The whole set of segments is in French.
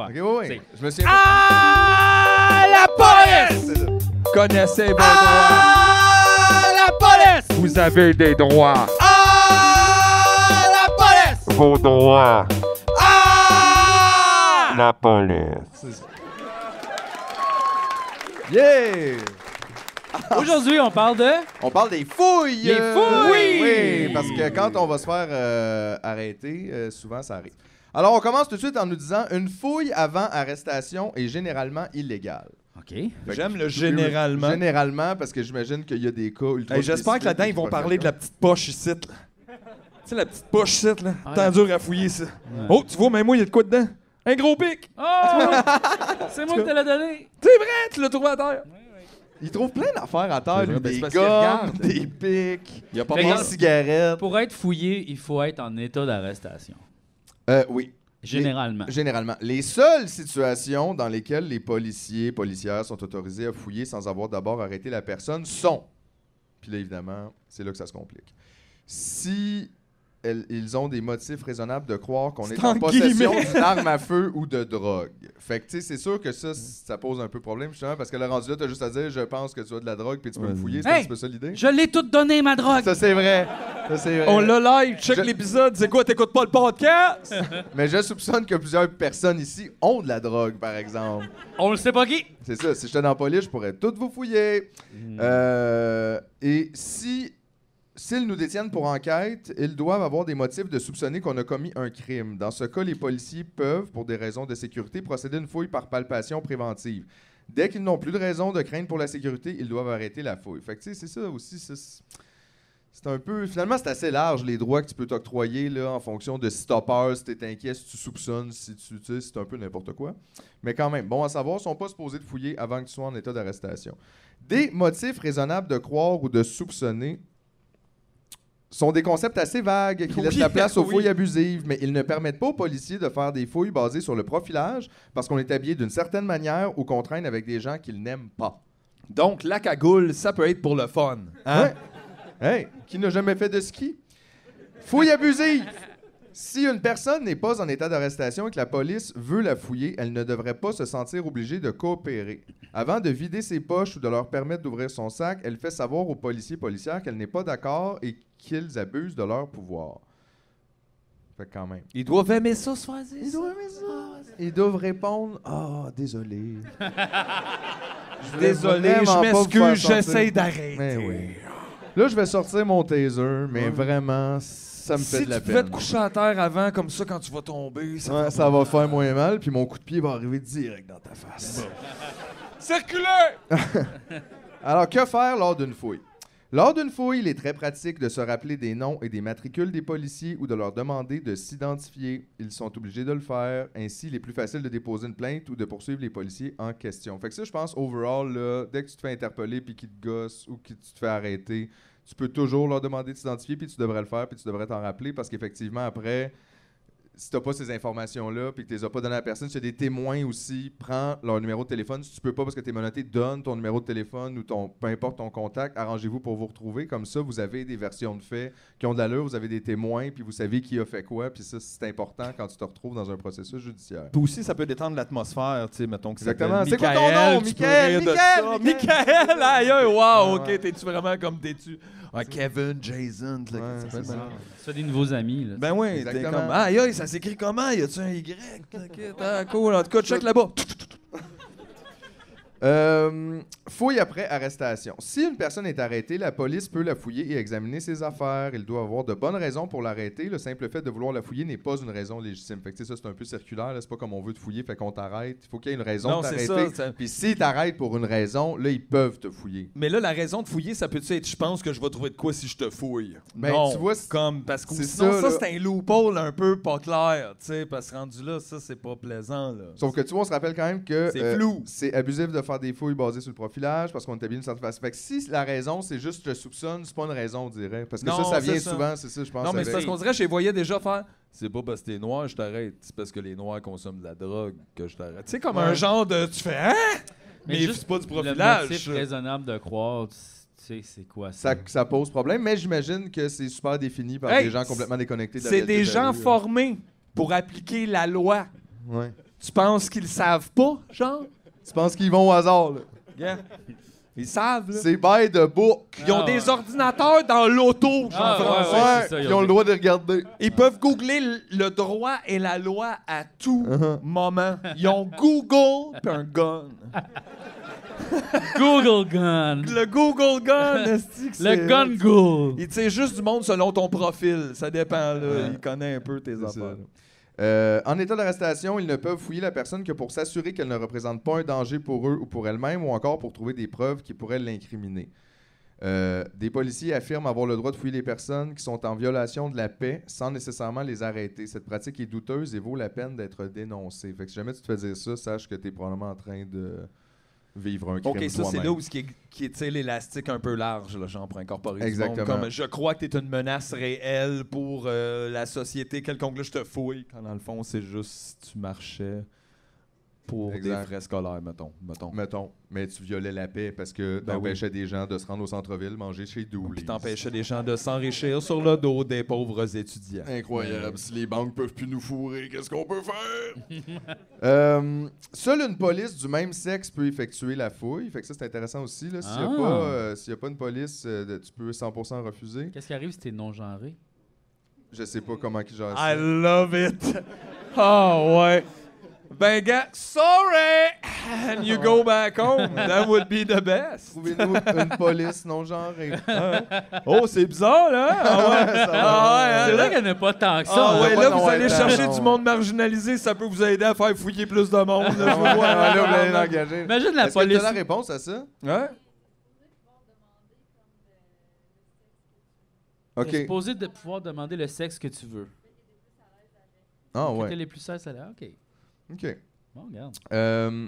faire. OK, oui. C'est- Je me souviens. Ah, la police! C'est ça. Connaissez vos droits. Ah, la police! Vous avez des droits. Ah, la police! Vos droits. Ah! La police. Yeah! Aujourd'hui, on parle de... On parle des fouilles! Les fouilles! Oui, parce que quand on va se faire arrêter, souvent ça arrive. Alors, on commence tout de suite en nous disant une fouille avant arrestation est généralement illégale. OK. Fait J'aime que- le généralement. Généralement, parce que j'imagine qu'il y a des cas ultra Hey, j'espère que spécifiques là-dedans, ils qui vont peuvent parler de faire la petite poche ici. Là. Tu sais, la petite poche ici, là. Ah, Tant la- dur à fouiller, ça. Oh, tu vois, même moi, il y a de quoi dedans? Un gros pic! Oh! C'est moi qui te l'ai donné. C'est vrai, tu l'as trouvé à terre. ça. Ils trouvent plein d'affaires à terre, C'est lui, vrai, ben, des c'est parce qu'ils gommes, regardent. des pics, Il y a pas Fait des que- cigarettes. Pour être fouillé, il faut être en état d'arrestation. Oui. Généralement. Généralement. Les seules situations dans lesquelles les policiers, policières sont autorisés à fouiller sans avoir d'abord arrêté la personne sont, puis là, évidemment, c'est là que ça se complique. Si ils ont des motifs raisonnables de croire qu'on est en en possession guillemets. d'une arme à feu ou de drogue. Fait que, tu sais, c'est sûr que ça pose un peu problème, justement, parce que le rendu là, t'as juste à dire, je pense que tu as de la drogue, puis tu peux me fouiller. C'est un Hey! petit peu ça l'idée? Je l'ai toute donné, ma drogue. Ça, c'est vrai. Ça, c'est vrai. On l'a live, check Je- l'épisode. C'est quoi, t'écoutes pas le podcast? Mais je soupçonne que plusieurs personnes ici ont de la drogue, par exemple. On le sait pas qui. C'est ça. Si j'étais dans la police, je pourrais tout vous fouiller. Et s'ils nous détiennent pour enquête, ils doivent avoir des motifs de soupçonner qu'on a commis un crime. Dans ce cas, les policiers peuvent, pour des raisons de sécurité, procéder à une fouille par palpation préventive. Dès qu'ils n'ont plus de raison de craindre pour la sécurité, ils doivent arrêter la fouille. Fait que, tu sais, c'est ça aussi. C'est un peu... Finalement, c'est assez large, les droits que tu peux t'octroyer là, en fonction de si t'as peur, si t'es inquiet, si tu soupçonnes, si tu sais, c'est un peu n'importe quoi. Mais quand même, bon à savoir, ils sont pas supposés de fouiller avant que tu sois en état d'arrestation. Des motifs raisonnables de croire ou de soupçonner sont des concepts assez vagues qui laissent Oui, la place aux oui. fouilles abusives, mais ils ne permettent pas aux policiers de faire des fouilles basées sur le profilage parce qu'on est habillé d'une certaine manière ou qu'on traîne avec des gens qu'ils n'aiment pas. Donc, la cagoule, ça peut être pour le fun. Hein? Ouais. Hey, qui n'a jamais fait de ski? Fouille abusive! Si une personne n'est pas en état d'arrestation et que la police veut la fouiller, elle ne devrait pas se sentir obligée de coopérer. Avant de vider ses poches ou de leur permettre d'ouvrir son sac, elle fait savoir aux policiers et policières qu'elle n'est pas d'accord et qu'ils abusent de leur pouvoir. Fait que quand même. Ils doivent aimer ça, se faire dire Ils ça. doivent aimer ça. Ils doivent répondre « Ah, désolé. Désolé, vraiment je pas vous faire m'excuse, sortir. j'essaie d'arrêter. Mais oui. Là, je vais sortir mon taser, mais vraiment, ça me fait Si de la tu pouvais peine. te coucher à terre avant, comme ça, quand tu vas tomber, ça Ouais, ça va faire moins mal, puis mon coup de pied va arriver direct dans ta face. Circulaire! Alors, que faire lors d'une fouille? Lors d'une fouille, il est très pratique de se rappeler des noms et des matricules des policiers ou de leur demander de s'identifier. Ils sont obligés de le faire. Ainsi, il est plus facile de déposer une plainte ou de poursuivre les policiers en question. Fait que ça, je pense, overall, là, dès que tu te fais interpeller puis qu'ils te gossent ou que tu te fais arrêter, tu peux toujours leur demander de s'identifier puis tu devrais le faire puis tu devrais t'en rappeler parce qu'effectivement, après, si t'as pas ces informations-là puis que tu les as pas données à la personne, si y a des témoins aussi, prends leur numéro de téléphone. Si tu peux pas parce que t'es menotté, donne ton numéro de téléphone ou peu importe ton contact, arrangez-vous pour vous retrouver. Comme ça, vous avez des versions de faits qui ont de l'allure, vous avez des témoins puis vous savez qui a fait quoi. Puis ça, c'est important quand tu te retrouves dans un processus judiciaire. Puis aussi, ça peut détendre l'atmosphère, tu sais, mettons que Exactement. c'est C'est quoi ton nom? Michael, Michael, aïe, aïe, wow, Ouais, ok, ouais. t'es-tu vraiment comme t'es-tu? Ah, Kevin, Jason, là, Ouais, qu'est-ce que c'est ça ça. s'appelle? C'est des nouveaux amis. Là. Ben oui, t'es Exactement. comme, aïe, aïe, ça s'écrit comment? Y a-tu un Y? Ok, cool, en tout cas, check là-bas. Fouille après arrestation. Si une personne est arrêtée, la police peut la fouiller et examiner ses affaires. Il doit avoir de bonnes raisons pour l'arrêter. Le simple fait de vouloir la fouiller n'est pas une raison légitime. Fait que, tu sais, ça, c'est un peu circulaire. là. C'est pas comme on veut te fouiller, fait qu'on t'arrête. Il faut qu'il y ait une raison Non, de c'est t'arrêter. ça. Puis s'ils t'arrêtent pour une raison, là, ils peuvent te fouiller. Mais là, la raison de fouiller, ça peut être, je pense que je vais trouver de quoi si je te fouille. Ben, non, tu vois, c'est- comme, parce que c'est sinon, ça, ça, là. c'est un loophole un peu pas clair, tu sais, parce que rendu là, ça, c'est pas plaisant, là. Sauf que tu vois, on se rappelle quand même que C'est flou. c'est abusif de faire des fouilles basées sur le profilage parce qu'on est habillé d'une certaine façon. Fait que si la raison, c'est juste je te soupçonne, c'est pas une raison, on dirait. Parce que Non, ça vient c'est ça. souvent, c'est ça, je pense. Non, mais c'est avec- parce qu'on dirait, je les voyais déjà faire. C'est pas parce que t'es noir, je t'arrête. C'est parce que les noirs consomment de la drogue que je t'arrête. Tu sais, comme Ouais. un genre de. Tu fais, hein? Mais juste c'est pas du le profilage. motif ça. raisonnable de croire, tu sais, c'est quoi ça? Ça pose problème, mais j'imagine que c'est super défini par Hey, des gens complètement déconnectés de la C'est réalité des de la gens vie, là. formés pour appliquer la loi. Ouais. Tu penses qu'ils le savent pas, genre? Tu penses qu'ils vont au hasard, là? Yeah. Ils savent, là. C'est by the book. Ils ont des ordinateurs dans l'auto, Jean-François. ouais, c'est ça, Ils ont le droit de regarder. Ils peuvent googler le droit et la loi à tout moment. Ils ont Google puis un gun. Google Gun. Le Google Gun, est-ce que c'est... Le Gun Google. Il tire juste du monde selon ton profil. Ça dépend, là. Il connaît un peu tes affaires. En état d'arrestation, ils ne peuvent fouiller la personne que pour s'assurer qu'elle ne représente pas un danger pour eux ou pour elle-même, ou encore pour trouver des preuves qui pourraient l'incriminer. Des policiers affirment avoir le droit de fouiller les personnes qui sont en violation de la paix sans nécessairement les arrêter. Cette pratique est douteuse et vaut la peine d'être dénoncée. Fait que si jamais tu te fais dire ça, sache que tu es probablement en train de vivre un crime OK, ça, toi-même. c'est là où qui est l'élastique un peu large, là, genre, pour incorporer Exactement. du monde. Comme, je crois que tu es une menace réelle pour la société quelconque. Là, je te fouille. Quand dans le fond, c'est juste si tu marchais pour des frais scolaires, mettons. Mais tu violais la paix parce que t'empêchais des gens de se rendre au centre-ville, manger chez Dooley. Puis t'empêchais des gens de s'enrichir sur le dos des pauvres étudiants. Incroyable. Si les banques peuvent plus nous fourrer, qu'est-ce qu'on peut faire? Seule une police du même sexe peut effectuer la fouille. Fait que ça, c'est intéressant aussi. Là. S'il n'y a pas une police, tu peux 100% refuser. Qu'est-ce qui arrive si t'es non-genré? Je sais pas comment ils gèrent ça. I love it! Oh, ouais. Ben, gars, sorry! And you go back home. That would be the best. Trouvez-nous une police non-genrée. Oh, c'est bizarre, là? C'est vrai qu'il n'y en a pas tant que ça. Ah ouais, là, non, vous allez ouais, chercher non. du monde marginalisé. Ça peut vous aider à faire fouiller plus de monde. Là, je vous vois. Là, vous allez l'engager. Imagine la Est-ce que police. tu as la réponse à ça? Ouais? OK. T'es supposé de pouvoir demander le sexe que tu veux. Ah Que t'es ouais. les plus sexes, ça là. OK. OK. Bon, regarde.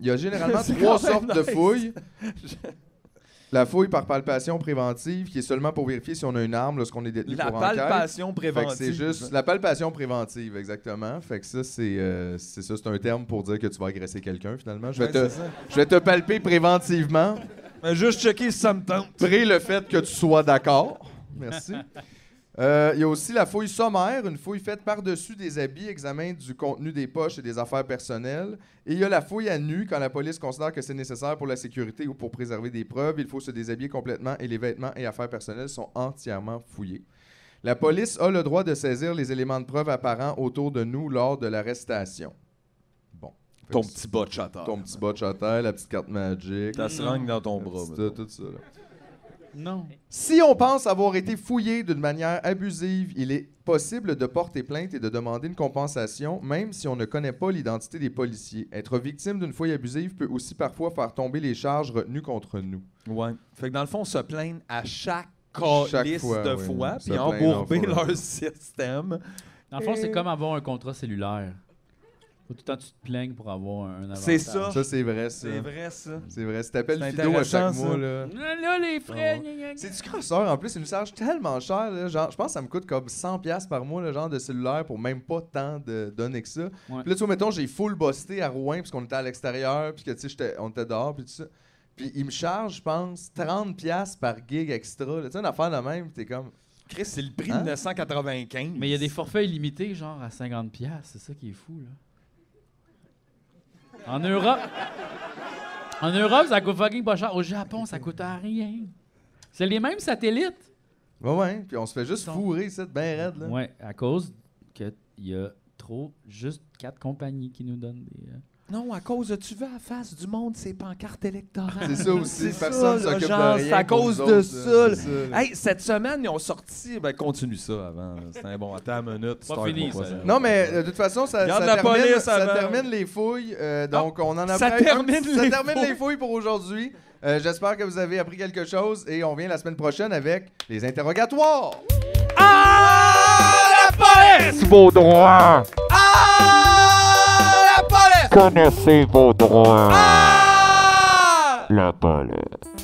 Il y a généralement C'est trois quand même sortes de nice. fouilles. La fouille par palpation préventive, qui est seulement pour vérifier si on a une arme lorsqu'on est détenu La pour enquête. palpation Fait que préventive. c'est juste la palpation préventive, exactement. Fait que ça, c'est ça, c'est un terme pour dire que tu vas agresser quelqu'un, finalement. Je vais te palper préventivement, Mais juste checker si ça me tente. près le fait que tu sois d'accord. Merci. Il y a aussi la fouille sommaire, une fouille faite par-dessus des habits, examen du contenu des poches et des affaires personnelles. Et il y a la fouille à nu, quand la police considère que c'est nécessaire pour la sécurité ou pour préserver des preuves. Il faut se déshabiller complètement et les vêtements et affaires personnelles sont entièrement fouillés. La police a le droit de saisir les éléments de preuve apparents autour de nous lors de l'arrestation. Bon. Fait Ton que petit botch à terre. ton petit botch à terre, la petite carte magique. Ta seringue dans ton bras. Tout ça, là. Non. Si on pense avoir été fouillé d'une manière abusive, il est possible de porter plainte et de demander une compensation, même si on ne connaît pas l'identité des policiers. Être victime d'une fouille abusive peut aussi parfois faire tomber les charges retenues contre nous. Ouais. Fait que dans le fond, on se plaignent à chaque liste fois, de oui. fois, Se puis plaindre embourber en fois. leur système. Dans le fond, c'est comme avoir un contrat cellulaire. Faut tout le temps que tu te plaignes pour avoir un avantage. C'est ça. Ça, c'est vrai, ça. C'est vrai, ça. C'est vrai. Si t'appelles C'est Fido à chaque intéressant, mois, ça. là... Là, les frais. C'est du crosseur. En plus, ils nous chargent tellement cher. Là, genre, je pense que ça me coûte comme 100$ par mois, le genre de cellulaire, pour même pas tant de donner que ça. Ouais. Puis là, tu vois, mettons, j'ai full busté à Rouen, parce qu'on était à l'extérieur, puis que, tu sais, on était dehors, puis tout ça. Puis ils me chargent, je pense, 30$ par gig extra. là. Tu sais, une affaire de même, puis t'es comme... Chris, c'est le prix Hein? de 1995. Mais il y a des forfaits illimités, genre à 50$. C'est ça qui est fou, là. En Europe, ça coûte fucking pas cher. Au Japon, ça coûte à rien. C'est les mêmes satellites. Ouais, puis on se fait juste Son- fourrer, ça, de ben raide, là. Ouais, à cause qu'il y a juste 4 compagnies qui nous donnent des... Non, à cause de tu veux à face du monde, c'est pancartes électorales. C'est ça aussi, C'est personne ça, là, s'occupe de genre, rien c'est à pour cause nous de autres, ça, là. là. C'est là. Hey, cette semaine, ils ont sorti... Ben, continue ça avant. C'est un bon, attends une minute. Pas start fini, pour ça. Non, mais de toute façon, ça Garde la termine, police ça avant. termine les fouilles. Donc, on en a Ça appris- termine ça les termine fouilles. les fouilles pour aujourd'hui. J'espère que vous avez appris quelque chose et on vient la semaine prochaine avec les interrogatoires. Ah! La police! Vos droits. Ah! La police! Connaissez vos droits. Ah! La police.